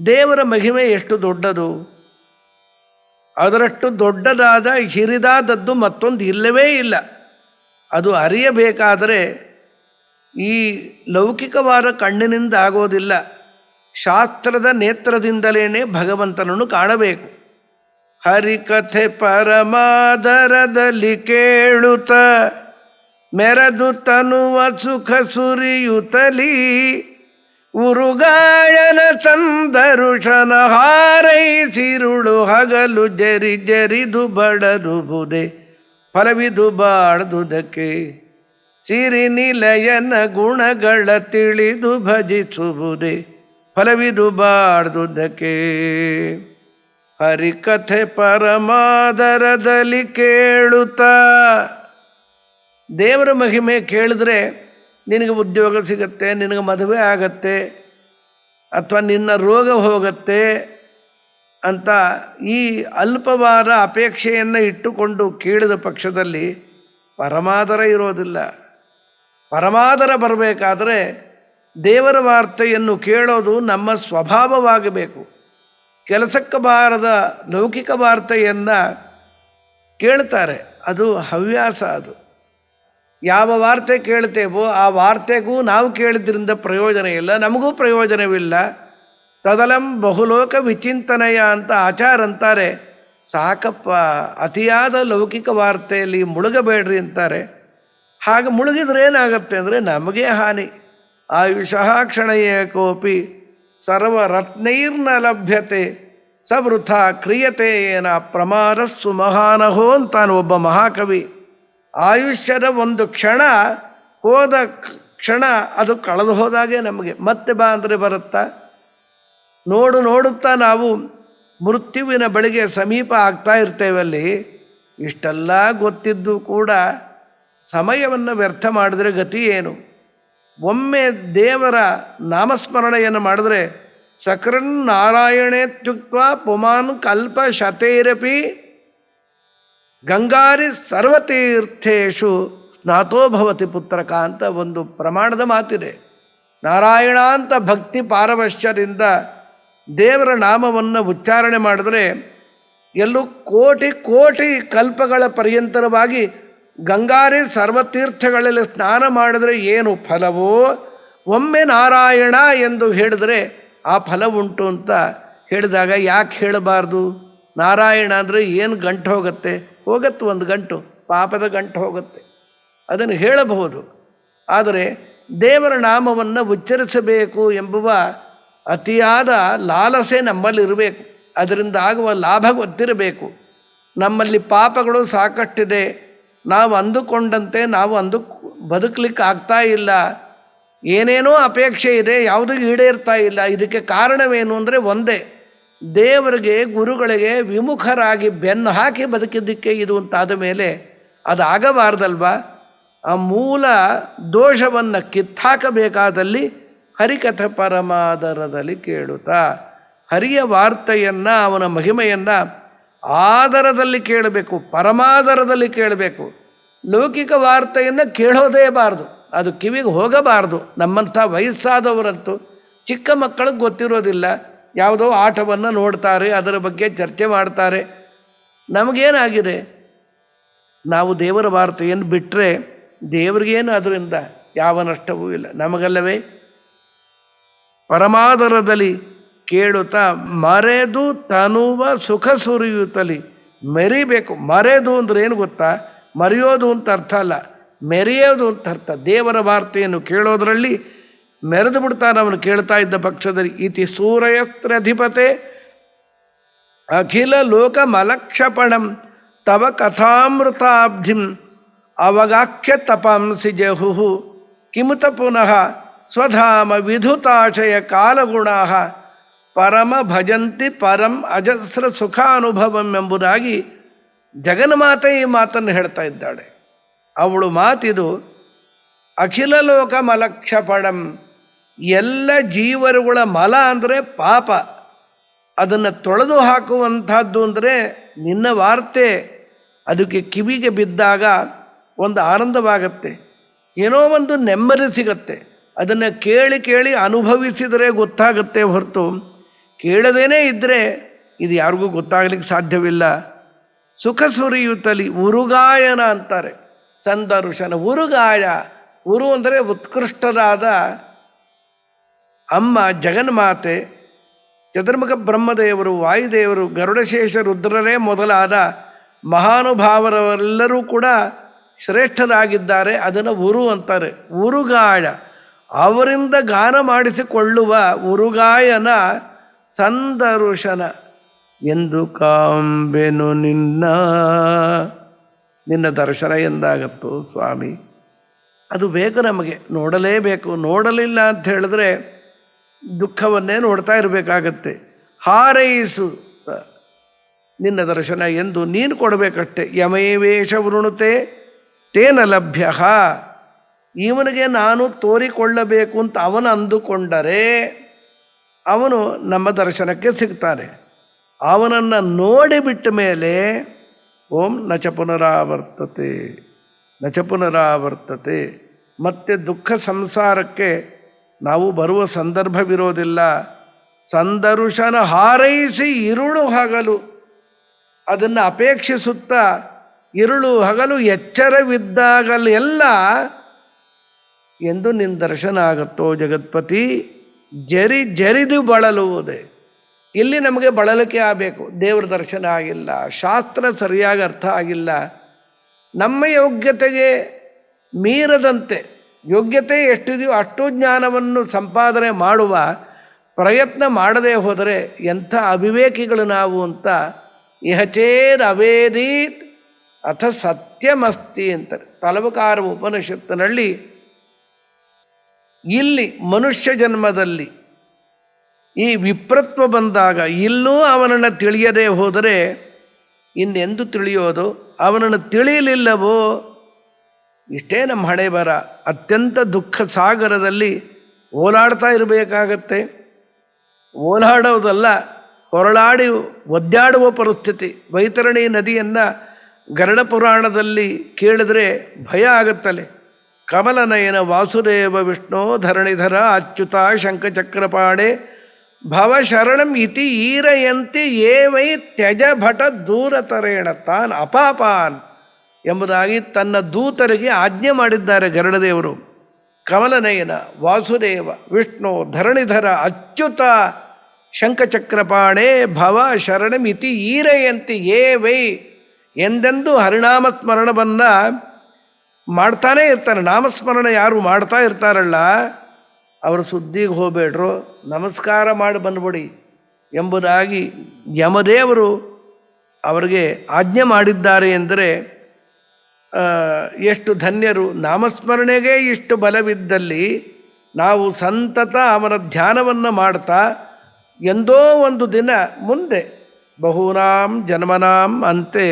ದೇವರ ಮಹಿಮೆ ಎಷ್ಟು ದೊಡ್ಡದು, ಅದರಷ್ಟು ದೊಡ್ಡದಾದ ಹಿರಿದಾದದ್ದು ಮತ್ತೊಂದು ಇಲ್ಲವೇ ಇಲ್ಲ. ಅದು ಅರಿಯಬೇಕಾದರೆ ಈ ಲೌಕಿಕವಾದ ಕಣ್ಣಿನಿಂದ ಆಗೋದಿಲ್ಲ, ಶಾಸ್ತ್ರದ ನೇತ್ರದಿಂದಲೇ ಭಗವಂತನನ್ನು ಕಾಣಬೇಕು. ಹರಿಕಥೆ ಪರಮಾದರದಲ್ಲಿ ಕೇಳುತ್ತ ಮೆರೆದು ತನುವ ಸುಖ ಸುರಿಯುತ್ತಲೀ ಉರುಗಾಯನ ಸಂದರುಷನ ಹಾರೈಸಿರುಳು ಹಗಲು ಜರಿ ಜರಿದು ಬಡರುವುದೇ ಫಲವಿದು ಬಾಳ್ದುದಕ್ಕೆ ಸಿರಿ ನಿಲಯನ ಗುಣಗಳ ತಿಳಿದು ಭಜಿಸುವುದೇ ಫಲವಿದು ಬಾಳ್ದುದಕ್ಕೆ. ಹರಿಕಥೆ ಪರಮಾದರದಲ್ಲಿ ಕೇಳುತ್ತಾ, ದೇವರ ಮಹಿಮೆ ಕೇಳಿದ್ರೆ ನಿನಗೆ ಉದ್ಯೋಗ ಸಿಗತ್ತೆ, ನಿನಗೆ ಮದುವೆ ಆಗತ್ತೆ, ಅಥವಾ ನಿನ್ನ ರೋಗ ಹೋಗತ್ತೆ ಅಂತ ಈ ಅಲ್ಪವಾದ ಅಪೇಕ್ಷೆಯನ್ನು ಇಟ್ಟುಕೊಂಡು ಕೇಳಿದ ಪಕ್ಷದಲ್ಲಿ ಪರಮಾದರ ಇರೋದಿಲ್ಲ. ಪರಮಾದರ ಬರಬೇಕಾದರೆ ದೇವರ ವಾರ್ತೆಯನ್ನು ಕೇಳೋದು ನಮ್ಮ ಸ್ವಭಾವವಾಗಬೇಕು. ಕೆಲಸಕ್ಕೆ ಬಾರದ ಲೌಕಿಕ ವಾರ್ತೆಯನ್ನು ಕೇಳ್ತಾರೆ, ಅದು ಹವ್ಯಾಸ. ಅದು ಯಾವ ವಾರ್ತೆ ಕೇಳ್ತೇವೋ ಆ ವಾರ್ತೆಗೂ ನಾವು ಕೇಳಿದ್ರಿಂದ ಪ್ರಯೋಜನ ಇಲ್ಲ, ನಮಗೂ ಪ್ರಯೋಜನವಿಲ್ಲ. ತದಲಂ ಬಹುಲೋಕ ವಿಚಿಂತನಯ ಅಂತ ಆಚಾರ ಅಂತಾರೆ. ಸಾಕಪ್ಪ, ಅತಿಯಾದ ಲೌಕಿಕ ವಾರ್ತೆಯಲ್ಲಿ ಮುಳುಗಬೇಡ್ರಿ ಅಂತಾರೆ. ಹಾಗೆ ಮುಳುಗಿದ್ರೆ ಏನಾಗುತ್ತೆ ಅಂದರೆ ನಮಗೆ ಹಾನಿ. ಆಯುಷಃ ಕ್ಷಣಯೇ ಕೋಪಿ ಸರ್ವರತ್ನೈರ್ನ ಲಭ್ಯತೆ ಸವೃಥ ಕ್ರಿಯತೆ ಏನ ಪ್ರಮಾದಸ್ಸು ಮಹಾನಹೋ ಅಂತಾನು ಒಬ್ಬ ಮಹಾಕವಿ. ಆಯುಷ್ಯದ ಒಂದು ಕ್ಷಣ ಹೋದ ಕ್ಷಣ ಅದು ಕಳೆದು ಹೋದಾಗೆ ನಮಗೆ ಮತ್ತೆ ಬಾ ಅಂದರೆ ಬರುತ್ತಾ? ನೋಡುತ್ತಾ ನಾವು ಮೃತ್ಯುವಿನ ಬಳಿಗೆ ಸಮೀಪ ಆಗ್ತಾ ಇರ್ತೇವಲ್ಲಿ. ಇಷ್ಟೆಲ್ಲ ಗೊತ್ತಿದ್ದು ಕೂಡ ಸಮಯವನ್ನು ವ್ಯರ್ಥ ಮಾಡಿದ್ರೆ ಗತಿ ಏನು? ಒಮ್ಮೆ ದೇವರ ನಾಮಸ್ಮರಣೆಯನ್ನು ಮಾಡಿದ್ರೆ ಸಕೃನ್ ನಾರಾಯಣೇತ್ಯುಕ್ತ ಪುಮಾನ್ ಕಲ್ಪ ಶತೈರಪಿ ಗಂಗಾರಿ ಸರ್ವತೀರ್ಥೇಶು ಸ್ನಾತೋ ಭವತಿ ಪುತ್ರಕ ಅಂತ ಒಂದು ಪ್ರಮಾಣದ ಮಾತಿದೆ. ನಾರಾಯಣ ಅಂತ ಭಕ್ತಿ ಪಾರವಶ್ಯದಿಂದ ದೇವರ ನಾಮವನ್ನು ಉಚ್ಚಾರಣೆ ಮಾಡಿದ್ರೆ ಎಲ್ಲೂ ಕೋಟಿ ಕೋಟಿ ಕಲ್ಪಗಳ ಪರ್ಯಂತರವಾಗಿ ಗಂಗಾರಿ ಸರ್ವತೀರ್ಥಗಳಲ್ಲಿ ಸ್ನಾನ ಮಾಡಿದ್ರೆ ಏನು ಫಲವೋ ಒಮ್ಮೆ ನಾರಾಯಣ ಎಂದು ಹೇಳಿದ್ರೆ ಆ ಫಲ ಉಂಟು ಅಂತ ಹೇಳಿದಾಗ ಯಾಕೆ ಹೇಳಬಾರ್ದು? ನಾರಾಯಣ ಅಂದರೆ ಏನು ಗಂಟು ಹೋಗುತ್ತೆ? ಹೋಗುತ್ತೆ, ಒಂದು ಗಂಟು, ಪಾಪದ ಗಂಟು ಹೋಗುತ್ತೆ, ಅದನ್ನು ಹೇಳಬಹುದು. ಆದರೆ ದೇವರ ನಾಮವನ್ನು ಉಚ್ಚರಿಸಬೇಕು ಎಂಬುವ ಅತಿಯಾದ ಲಾಲಸೆ ನಮ್ಮಲ್ಲಿರಬೇಕು. ಅದರಿಂದ ಆಗುವ ಲಾಭ ಗೊತ್ತಿರಬೇಕು. ನಮ್ಮಲ್ಲಿ ಪಾಪಗಳು ಸಾಕಷ್ಟಿದೆ, ನಾವು ಅಂದುಕೊಂಡಂತೆ ನಾವು ಬದುಕಲಿಕ್ಕೆ ಆಗ್ತಾ ಇಲ್ಲ, ಏನೇನೋ ಅಪೇಕ್ಷೆ ಇದೆ, ಯಾವುದೂ ಈಡೇರ್ತಾ ಇಲ್ಲ. ಇದಕ್ಕೆ ಕಾರಣವೇನು ಅಂದರೆ ಒಂದೇ, ದೇವರಿಗೆ ಗುರುಗಳಿಗೆ ವಿಮುಖರಾಗಿ ಬೆನ್ನು ಹಾಕಿ ಬದುಕಿದ್ದಕ್ಕೆ ಇದು ಅಂತಾದ ಮೇಲೆ ಅದಾಗಬಾರ್ದಲ್ವ? ಆ ಮೂಲ ದೋಷವನ್ನು ಕಿತ್ತಾಕಬೇಕಾದಲ್ಲಿ ಹರಿಕಥ ಪರಮಾದರದಲ್ಲಿ ಕೇಳುತ್ತಾ ಹರಿಯ ವಾರ್ತೆಯನ್ನು, ಅವನ ಮಹಿಮೆಯನ್ನು ಆದರದಲ್ಲಿ ಕೇಳಬೇಕು, ಪರಮಾದರದಲ್ಲಿ ಕೇಳಬೇಕು. ಲೌಕಿಕ ವಾರ್ತೆಯನ್ನು ಕೇಳೋದೇ ಬಾರದು, ಅದು ಕಿವಿಗೆ ಹೋಗಬಾರ್ದು. ನಮ್ಮಂಥ ವಯಸ್ಸಾದವರಂತೂ ಚಿಕ್ಕ ಮಕ್ಕಳಿಗೆ ಗೊತ್ತಿರೋದಿಲ್ಲ, ಯಾವುದೋ ಆಟವನ್ನು ನೋಡ್ತಾರೆ, ಅದರ ಬಗ್ಗೆ ಚರ್ಚೆ ಮಾಡ್ತಾರೆ. ನಮಗೇನಾಗಿದೆ? ನಾವು ದೇವರ ವಾರ್ತೆಯನ್ನು ಬಿಟ್ಟರೆ ದೇವರಿಗೇನು ಅದರಿಂದ ಯಾವ ನಷ್ಟವೂ ಇಲ್ಲ, ನಮಗಲ್ಲವೇ? ಪರಮಾದರದಲ್ಲಿ ಕೇಳುತ್ತಾ ಮರೆದು ತನುವ ಸುಖ ಸುರಿಯುತ್ತಲಿ ಮೆರಿಬೇಕು. ಮರೆದು ಅಂದ್ರೆ ಏನು ಗೊತ್ತಾ? ಮರೆಯೋದು ಅಂತ ಅರ್ಥ ಅಲ್ಲ, ಮೆರೆಯೋದು ಅಂತ ಅರ್ಥ. ದೇವರ ವಾರ್ತೆಯನ್ನು ಕೇಳೋದರಲ್ಲಿ ಮೆರೆದು ಬಿಡ್ತಾನೆ ಅವನು ಕೇಳ್ತಾ ಇದ್ದ ಪಕ್ಷದಲ್ಲಿ. ಇತಿ ಸೂರಯಸ್ತ್ರಧಿಪತೆ ಅಖಿಲ ಲೋಕ ಮಲಕ್ಷಪಣಂ ತವ ಕಥಾಮೃತಾಬ್ಧಿಂ ಅವಗಾಖ್ಯ ತಪಂಸಿ ಜಹುಹು ಕಿಮುತ ಪುನಃ ಸ್ವಧಾಮ ವಿಧುತಾಶಯ ಕಾಲಗುಣಾ ಪರಮ ಭಜಂತಿ ಪರಂ ಅಜಸ್ರ ಸುಖಾನುಭವಂ ಎಂಬುದಾಗಿ ಜಗನ್ಮಾತೆ ಈ ಮಾತನ್ನು ಹೇಳ್ತಾ ಇದ್ದಾಳೆ. ಅವಳು ಮಾತಿದು ಅಖಿಲ ಲೋಕ ಮಲಕ್ಷಪಣಂ, ಎಲ್ಲ ಜೀವರುಗಳ ಮಲ ಅಂದರೆ ಪಾಪ, ಅದನ್ನು ತೊಳೆದು ಹಾಕುವಂಥದ್ದು ಅಂದರೆ ನಿನ್ನ ವಾರ್ತೆ. ಅದಕ್ಕೆ ಕಿವಿಗೆ ಬಿದ್ದಾಗ ಒಂದು ಆನಂದವಾಗತ್ತೆ, ಏನೋ ಒಂದು ನೆಮ್ಮದಿ ಸಿಗತ್ತೆ. ಅದನ್ನು ಕೇಳಿ ಕೇಳಿ ಅನುಭವಿಸಿದರೆ ಗೊತ್ತಾಗುತ್ತೆ ಹೊರತು ಕೇಳದೇನೇ ಇದ್ದರೆ ಇದು ಯಾರಿಗೂ ಗೊತ್ತಾಗಲಿಕ್ಕೆ ಸಾಧ್ಯವಿಲ್ಲ. ಸುಖ ಸುರಿಯುತ್ತಲಿ ಉರುಗಾಯನ ಅಂತಾರೆ ಸಂದರ್ಶನ. ಉರುಗಾಯ, ಉರು ಅಂದರೆ ಉತ್ಕೃಷ್ಟರಾದ ಅಮ್ಮ ಜಗನ್ಮಾತೆ, ಚತುರ್ಮುಖ ಬ್ರಹ್ಮದೇವರು, ವಾಯುದೇವರು, ಗರುಡಶೇಷ ರುದ್ರರೇ ಮೊದಲಾದ ಮಹಾನುಭಾವರೆಲ್ಲರೂ ಕೂಡ ಶ್ರೇಷ್ಠರಾಗಿದ್ದಾರೆ. ಅದನ್ನು ಉರು ಅಂತಾರೆ. ಉರುಗಾಯ, ಅವರಿಂದ ಗಾನ ಮಾಡಿಸಿಕೊಳ್ಳುವ ಉರುಗಾಯನ ಸಂದರ್ಶನ ಎಂದು ಕಾಂಬೆನು ನಿನ್ನ ದರ್ಶನ ಎಂದಾಗತ್ತೋ ಸ್ವಾಮಿ. ಅದು ಬೇಕು, ನಮಗೆ ನೋಡಲೇಬೇಕು. ನೋಡಲಿಲ್ಲ ಅಂತ ಹೇಳಿದ್ರೆ ದುಃಖವನ್ನೇ ನೋಡ್ತಾ ಇರಬೇಕಾಗತ್ತೆ. ಹಾರೈಸು ನಿನ್ನ ದರ್ಶನ ಎಂದು ನೀನು ಕೊಡಬೇಕಷ್ಟೆ. ಯಮೈವೇಶ ವೃಣುತೆ ತೇನ ಲಭ್ಯ. ಇವನಿಗೆ ನಾನು ತೋರಿಕೊಳ್ಳಬೇಕು ಅಂತ ಅವನು ಅಂದುಕೊಂಡರೆ ಅವನು ನಮ್ಮ ದರ್ಶನಕ್ಕೆ ಸಿಗ್ತಾನೆ. ಅವನನ್ನು ನೋಡಿಬಿಟ್ಟ ಮೇಲೆ ಓಂ ನಚ ಪುನರಾವರ್ತತೆ ನಚ ಪುನರಾವರ್ತತೆ, ಮತ್ತೆ ದುಃಖ ಸಂಸಾರಕ್ಕೆ ನಾವು ಬರುವ ಸಂದರ್ಭವಿರೋದಿಲ್ಲ. ಸಂದರ್ಶನ ಹಾರೈಸಿ ಇರುಳು ಹಗಲು ಅದನ್ನು ಅಪೇಕ್ಷಿಸುತ್ತಾ ಇರುಳು ಹಗಲು ಎಚ್ಚರವಿದ್ದಾಗಲೆಲ್ಲ ಎಂದು ನಿನ್ನ ದರ್ಶನ ಆಗುತ್ತೋ ಜಗತ್ಪತಿ. ಜರಿದು ಬಳಲುವುದೇ. ಇಲ್ಲಿ ನಮಗೆ ಬಳಲಿಕೆ ಆಗಬೇಕು. ದೇವರ ದರ್ಶನ ಆಗಿಲ್ಲ, ಶಾಸ್ತ್ರ ಸರಿಯಾಗಿ ಅರ್ಥ ಆಗಿಲ್ಲ, ನಮ್ಮ ಯೋಗ್ಯತೆಗೆ ಮೀರದಂತೆ, ಯೋಗ್ಯತೆ ಎಷ್ಟಿದೆಯೋ ಅಷ್ಟು ಜ್ಞಾನವನ್ನು ಸಂಪಾದನೆ ಮಾಡುವ ಪ್ರಯತ್ನ ಮಾಡದೇ ಹೋದರೆ ಎಂಥ ಅವಿವೇಕಿಗಳು ನಾವು ಅಂತ ಇಹಚೇರವೇದೀತ್ ಅಥ ಸತ್ಯಮಸ್ತಿ ಅಂತಾರೆ ತಲವಕಾರ ಉಪನಿಷತ್ತಿನಲ್ಲಿ. ಇಲ್ಲಿ ಮನುಷ್ಯ ಜನ್ಮದಲ್ಲಿ ಈ ವಿಪ್ರತ್ವ ಬಂದಾಗ ಇಲ್ಲೂ ಅವನನ್ನು ತಿಳಿಯದೇ ಹೋದರೆ ಇನ್ನೆಂದು ತಿಳಿಯೋದು? ಅವನನ್ನು ತಿಳಿಯಲಿಲ್ಲವೋ ಇಷ್ಟೇ ನಮ್ಮ ಹಣೆ ಬರ. ಅತ್ಯಂತ ದುಃಖ ಸಾಗರದಲ್ಲಿ ಓಲಾಡ್ತಾ ಇರಬೇಕಾಗತ್ತೆ. ಓಲಾಡೋದಲ್ಲ, ಹೊರಳಾಡಿ ಒದ್ದಾಡುವ ಪರಿಸ್ಥಿತಿ. ವೈತರಣಿ ನದಿಯನ್ನು ಗರುಡ ಪುರಾಣದಲ್ಲಿ ಕೇಳಿದ್ರೆ ಭಯ ಆಗುತ್ತಲೆ. ಕಮಲನಯನ ವಾಸುದೇವ ವಿಷ್ಣು ಧರಣಿಧರ ಅಚ್ಯುತ ಶಂಖಚಕ್ರಪಾಡೆ ಭವ ಶರಣಂ ಇತಿ ಈರಯಂತಿ ಏ ವೈ ತ್ಯಜ ಭಟ ದೂರತರೇಣ ತಾನ್ ಅಪಾಪಾನ್ ಎಂಬುದಾಗಿ ತನ್ನ ದೂತರಿಗೆ ಆಜ್ಞೆ ಮಾಡಿದ್ದಾರೆ ಗರುಡದೇವರು. ಕಮಲನಯನ ವಾಸುದೇವ ವಿಷ್ಣು ಧರಣಿಧರ ಅಚ್ಯುತ ಶಂಖಚಕ್ರಪಾಣೇ ಭವ ಶರಣಮಿತಿ ಈರೆಯಂತಿ ಏ ವೈ ಎಂದೆಂದು ಹರಿನಾಮ ಸ್ಮರಣವನ್ನು ಮಾಡ್ತಾನೇ ಇರ್ತಾರೆ. ನಾಮಸ್ಮರಣ ಯಾರು ಮಾಡ್ತಾ ಇರ್ತಾರಲ್ಲ ಅವರು ಸುದ್ದಿಗೆ ಹೋಗಬೇಡ್ರು, ನಮಸ್ಕಾರ ಮಾಡಿ ಬಂದ್ಬಿಡಿ ಎಂಬುದಾಗಿ ಯಮದೇವರು ಅವರಿಗೆ ಆಜ್ಞೆ ಮಾಡಿದ್ದಾರೆ ಎಂದರೆ ಎಷ್ಟು ಧನ್ಯರು. ನಾಮಸ್ಮರಣೆಗೆ ಇಷ್ಟು ಬಲವಿದ್ದಲ್ಲಿ ನಾವು ಸಂತತ ಅವನ ಧ್ಯಾನವನ್ನು ಮಾಡ್ತಾ ಎಂದೋ ಒಂದು ದಿನ ಮುಂದೆ ಬಹೂನಾಂ ಜನ್ಮನಾಂ ಅಂತೆ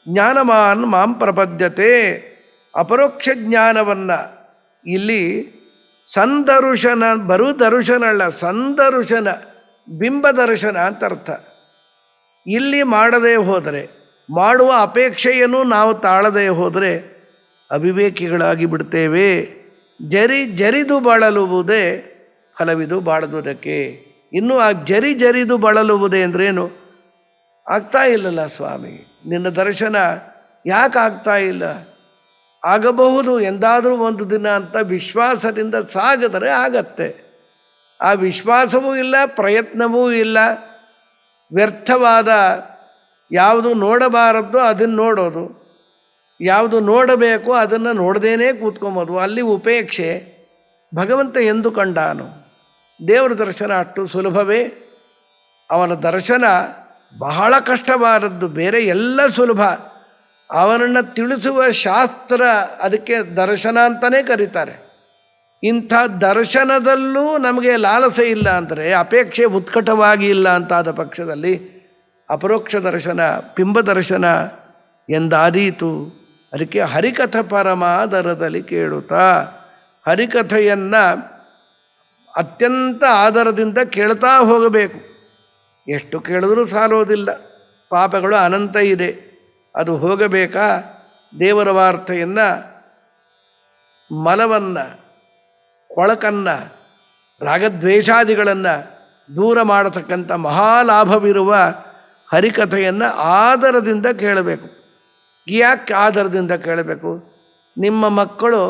ಜ್ಞಾನಮಾನ್ ಮಾಂ ಪ್ರಪದ್ಯತೆ ಅಪರೋಕ್ಷ ಜ್ಞಾನವನ್ನು ಇಲ್ಲಿ ಸಂದರ್ಶನ ಬರು ದರ್ಶನ ಅಲ್ಲ, ಸಂದರ್ಶನ ಬಿಂಬ ದರ್ಶನ ಅಂತ ಅರ್ಥ. ಇಲ್ಲಿ ಮಾಡದೇ ಹೋದರೆ, ಮಾಡುವ ಅಪೇಕ್ಷೆಯನ್ನು ನಾವು ತಾಳದೇ ಹೋದರೆ ಅವಿವೇಕಿಗಳಾಗಿ ಬಿಡ್ತೇವೆ. ಜರಿದು ಬಳಲುವುದೇ ಫಲವಿದು ಬಾಳದುದಕ್ಕೆ. ಇನ್ನು ಆ ಜರಿದು ಬಳಲುವುದೇ ಅಂದ್ರೇನು? ಆಗ್ತಾ ಇಲ್ಲಲ್ಲ ಸ್ವಾಮಿ, ನಿನ್ನ ದರ್ಶನ ಯಾಕೆ ಆಗ್ತಾ ಇಲ್ಲ? ಆಗಬಹುದು ಎಂದಾದರೂ ಒಂದು ದಿನ ಅಂತ ವಿಶ್ವಾಸದಿಂದ ಸಾಗಿದರೆ ಆಗತ್ತೆ. ಆ ವಿಶ್ವಾಸವೂ ಇಲ್ಲ, ಪ್ರಯತ್ನವೂ ಇಲ್ಲ. ವ್ಯರ್ಥವಾದ ಯಾವುದು ನೋಡಬಾರದ್ದು ಅದನ್ನು ನೋಡೋದು, ಯಾವುದು ನೋಡಬೇಕು ಅದನ್ನು ನೋಡದೇನೇ ಕೂತ್ಕೊಂಬೋದು. ಅಲ್ಲಿ ಉಪೇಕ್ಷೆ. ಭಗವಂತ ಎಂದು ಕಂಡಾನು? ದೇವರ ದರ್ಶನ ಅಷ್ಟು ಸುಲಭವೇ? ಅವನ ದರ್ಶನ ಬಹಳ ಕಷ್ಟವಾದದ್ದು. ಬೇರೆ ಎಲ್ಲ ಸುಲಭ. ಅವನನ್ನು ತಿಳಿಸುವ ಶಾಸ್ತ್ರ ಅದಕ್ಕೆ ದರ್ಶನ ಅಂತಲೇ ಕರೀತಾರೆ. ಇಂಥ ದರ್ಶನದಲ್ಲೂ ನಮಗೆ ಲಾಲಸೆ ಇಲ್ಲ ಅಂದರೆ, ಅಪೇಕ್ಷೆ ಉತ್ಕಟವಾಗಿ ಇಲ್ಲ ಅಂತಾದ ಪಕ್ಷದಲ್ಲಿ ಅಪರೋಕ್ಷ ದರ್ಶನ ಬಿಂಬ ದರ್ಶನ ಎಂದಾದೀತು. ಅದಕ್ಕೆ ಹರಿಕಥ ಪರಮಾದರದಲ್ಲಿ ಕೇಳುತ್ತಾ, ಹರಿಕಥೆಯನ್ನು ಅತ್ಯಂತ ಆದರದಿಂದ ಕೇಳ್ತಾ ಹೋಗಬೇಕು. ಎಷ್ಟು ಕೇಳಿದ್ರೂ ಸಾಲೋದಿಲ್ಲ, ಪಾಪಗಳು ಅನಂತ ಇದೆ. ಅದು ಹೋಗಬೇಕಾ? ದೇವರ ವಾರ್ತೆಯನ್ನು, ಮಲವನ್ನು, ಕೊಳಕನ್ನು, ರಾಗದ್ವೇಷಾದಿಗಳನ್ನು ದೂರ ಮಾಡತಕ್ಕಂಥ ಮಹಾಲಾಭವಿರುವ ಹರಿಕಥೆಯನ್ನು ಆದರದಿಂದ ಕೇಳಬೇಕು. ಯಾಕೆ ಆದರದಿಂದ ಕೇಳಬೇಕು? ನಿಮ್ಮ ಮಕ್ಕಳು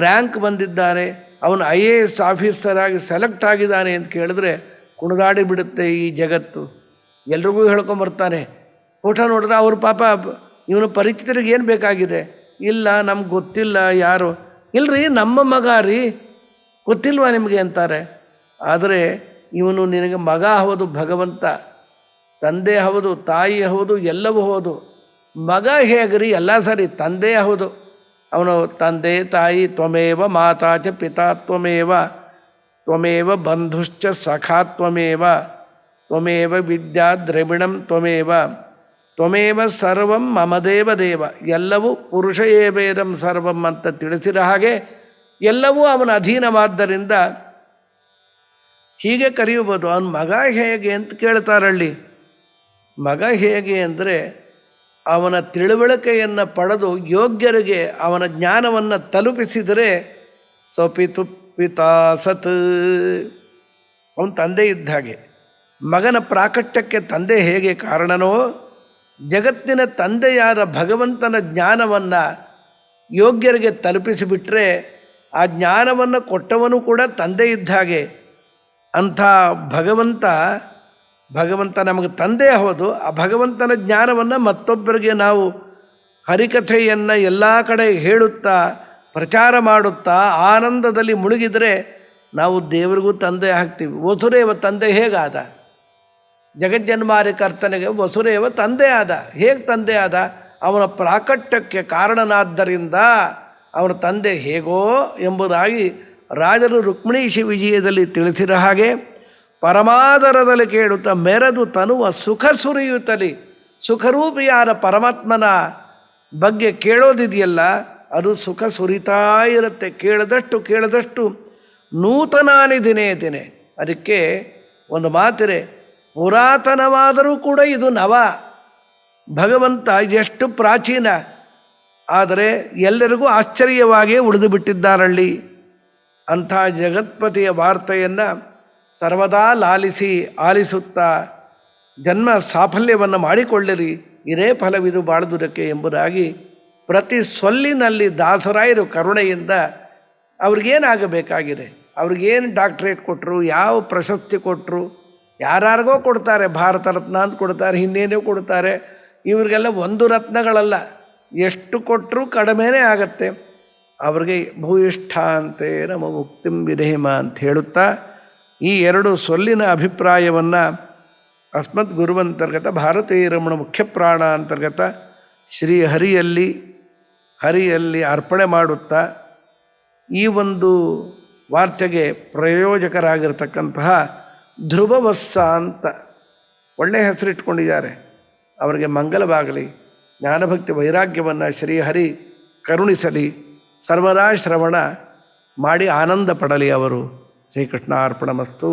ರ್ಯಾಂಕ್ ಬಂದಿದ್ದಾರೆ, ಅವನು IAS ಆಫೀಸರ್ ಆಗಿ ಸೆಲೆಕ್ಟ್ ಆಗಿದ್ದಾನೆ ಅಂತ ಕೇಳಿದ್ರೆ ಕುಣಿದಾಡಿ ಬಿಡುತ್ತೆ ಈ ಜಗತ್ತು. ಎಲ್ರಿಗೂ ಹೇಳ್ಕೊಂಬರ್ತಾನೆ. ಫೋಟೋ ನೋಡಿದ್ರೆ ಅವ್ರ ಪಾಪ ಇವನು ಪರಿಚಿತರಿಗೆ ಏನು ಬೇಕಾಗಿದೆ? ಇಲ್ಲ ನಮ್ಗೆ ಗೊತ್ತಿಲ್ಲ ಯಾರು. ಇಲ್ರಿ ನಮ್ಮ ಮಗ ರೀ, ಗೊತ್ತಿಲ್ವಾ ನಿಮಗೆ ಅಂತಾರೆ. ಆದರೆ ಇವನು ನಿನಗೆ ಮಗ ಹೌದು, ಭಗವಂತ ತಂದೆ ಹೌದು, ತಾಯಿ ಹೌದು, ಎಲ್ಲವೂ ಹೌದು. ಮಗ ಹೇಗ್ರಿ? ಎಲ್ಲ ಸರಿ, ತಂದೆ ಹೌದು. ಅವನು ತಂದೆ ತಾಯಿ ತ್ವಮೇವ ಮಾತಾ ಚ ಪಿತಾ ತ್ವಮೇವ ತ್ವಮೇವ ಬಂಧುಶ್ಚ ಸಖಾ ತ್ವಮೇವ ತ್ವಮೇವ ವಿದ್ಯಾ ದ್ರವಿಣಂ ತ್ವಮೇವ ತ್ವಮೇವ ಸರ್ವಂ ಮಮದೇವ ದೇವ. ಎಲ್ಲವೂ ಪುರುಷ ಏವೇದಂ ಸರ್ವಂ ಅಂತ ತಿಳಿಸಿದ ಹಾಗೆ ಎಲ್ಲವೂ ಅವನ ಅಧೀನವಾದ್ದರಿಂದ ಹೀಗೆ ಕರೆಯಬಹುದು. ಅವನ ಮಗ ಹೇಗೆ ಅಂತ ಕೇಳ್ತಾರಲ್ಲಿ. ಮಗ ಹೇಗೆ ಅಂದರೆ ಅವನ ತಿಳುವಳಿಕೆಯನ್ನು ಪಡೆದು ಯೋಗ್ಯರಿಗೆ ಅವನ ಜ್ಞಾನವನ್ನು ತಲುಪಿಸಿದರೆ ಸ್ವಪಿತು ಪಿತಾ ಸತ್. ಅವನ ತಂದೆ ಇದ್ದ ಹಾಗೆ. ಮಗನ ಪ್ರಾಕಟ್ಯಕ್ಕೆ ತಂದೆ ಹೇಗೆ ಕಾರಣನೋ, ಜಗತ್ತಿನ ತಂದೆಯಾದ ಭಗವಂತನ ಜ್ಞಾನವನ್ನು ಯೋಗ್ಯರಿಗೆ ತಲುಪಿಸಿಬಿಟ್ರೆ ಆ ಜ್ಞಾನವನ್ನು ಕೊಟ್ಟವನು ಕೂಡ ತಂದೆ ಇದ್ದ ಹಾಗೆ. ಅಂಥ ಭಗವಂತ ನಮಗೆ ತಂದೆ ಹೌದು. ಆ ಭಗವಂತನ ಜ್ಞಾನವನ್ನು ಮತ್ತೊಬ್ಬರಿಗೆ ನಾವು ಹರಿಕಥೆಯನ್ನು ಎಲ್ಲ ಕಡೆ ಹೇಳುತ್ತಾ ಪ್ರಚಾರ ಮಾಡುತ್ತಾ ಆನಂದದಲ್ಲಿ ಮುಳುಗಿದರೆ ನಾವು ದೇವರಿಗೂ ತಂದೆ ಆಗ್ತೀವಿ. ವಸುರೇವ ತಂದೆ ಹೇಗಾದ? ಜಗಜ್ಜನ್ಮಾರಿ ಕರ್ತನಿಗೆ ವಸುರೇವ ತಂದೆ ಆದ. ಹೇಗೆ ತಂದೆ ಆದ? ಅವನ ಪ್ರಾಕಟ್ಯಕ್ಕೆ ಕಾರಣನಾದ್ದರಿಂದ ಅವನ ತಂದೆ ಹೇಗೋ ಎಂಬುದಾಗಿ ರಾಜರು ರುಕ್ಮಿಣೀಶಿ ವಿಜಯದಲ್ಲಿ ತಿಳಿಸಿದ ಹಾಗೆ ಪರಮಾದರದಲ್ಲಿ ಕೇಳುತ್ತಾ ಮೆರೆದು ತನುವ ಸುಖ ಸುರಿಯುತ್ತಲಿ. ಸುಖರೂಪಿಯಾದ ಪರಮಾತ್ಮನ ಬಗ್ಗೆ ಕೇಳೋದಿದೆಯಲ್ಲ, ಅದು ಸುಖ ಸುರಿತಾ ಇರುತ್ತೆ. ಕೇಳದಷ್ಟು ನೂತನಾನಿ ದಿನೇ ದಿನೇ. ಅದಕ್ಕೆ ಒಂದು ಮಾತಿದೆ, ಪುರಾತನವಾದರೂ ಕೂಡ ಇದು ನವ. ಭಗವಂತ ಎಷ್ಟು ಪ್ರಾಚೀನ, ಆದರೆ ಎಲ್ಲರಿಗೂ ಆಶ್ಚರ್ಯವಾಗಿಯೇ ಉಳಿದು ಬಿಟ್ಟಿದ್ದಾರಲ್ಲಿ. ಅಂಥ ಜಗತ್ಪತಿಯ ವಾರ್ತೆಯನ್ನು ಸರ್ವದಾ ಲಾಲಿಸಿ ಆಲಿಸುತ್ತಾ ಜನ್ಮ ಸಾಫಲ್ಯವನ್ನು ಮಾಡಿಕೊಳ್ಳಿರಿ. ಇದೇ ಫಲವಿದು ಬಾಳುವುದಕ್ಕೆ ಎಂಬುದಾಗಿ ಪ್ರತಿ ಸೊಲ್ಲಿನಲ್ಲಿ ದಾಸರಾಯರು ಕರುಣೆಯಿಂದ ಅವ್ರಿಗೇನಾಗಬೇಕಾಗಿದೆ, ಅವ್ರಿಗೇನು ಡಾಕ್ಟ್ರೇಟ್ ಕೊಟ್ಟರು, ಯಾವ ಪ್ರಶಸ್ತಿ ಕೊಟ್ಟರು, ಯಾರ್ಯಾರಿಗೋ ಕೊಡ್ತಾರೆ, ಭಾರತ ರತ್ನ ಅಂತ ಕೊಡ್ತಾರೆ, ಇನ್ನೇನೋ ಕೊಡ್ತಾರೆ. ಇವ್ರಿಗೆಲ್ಲ ಒಂದು ರತ್ನಗಳಲ್ಲ, ಎಷ್ಟು ಕೊಟ್ಟರೂ ಕಡಿಮೆನೇ ಆಗತ್ತೆ. ಅವ್ರಿಗೆ ಭೂಯಿಷ್ಠ ಅಂತೆ ನಮ್ಮ ಮುಕ್ತಿಂ ವಿಧೇಮ ಅಂತ ಹೇಳುತ್ತಾ ಈ ಎರಡು ಸೊಲ್ಲಿನ ಅಭಿಪ್ರಾಯವನ್ನು ಅಸ್ಮದ್ ಗುರುವಂತರ್ಗತ ಭಾರತೀಯ ರಮಣ ಮುಖ್ಯ ಪ್ರಾಣ ಅಂತರ್ಗತ ಶ್ರೀ ಹರಿಯಲ್ಲಿ ಅರ್ಪಣೆ ಮಾಡುತ್ತಾ ಈ ಒಂದು ವಾರ್ತೆಗೆ ಪ್ರಯೋಜಕರಾಗಿರ್ತಕ್ಕಂತಹ ಧ್ರುವವತ್ಸ ಅಂತ ಒಳ್ಳೆಯ ಹೆಸರಿಟ್ಕೊಂಡಿದ್ದಾರೆ. ಅವರಿಗೆ ಮಂಗಲವಾಗಲಿ, ಜ್ಞಾನಭಕ್ತಿ ವೈರಾಗ್ಯವನ್ನು ಶ್ರೀಹರಿ ಕರುಣಿಸಲಿ, ಸರ್ವದಾ ಶ್ರವಣ ಮಾಡಿ ಆನಂದ ಪಡಲಿ ಅವರು. ಶ್ರೀಕೃಷ್ಣ ಅರ್ಪಣಮಸ್ತು.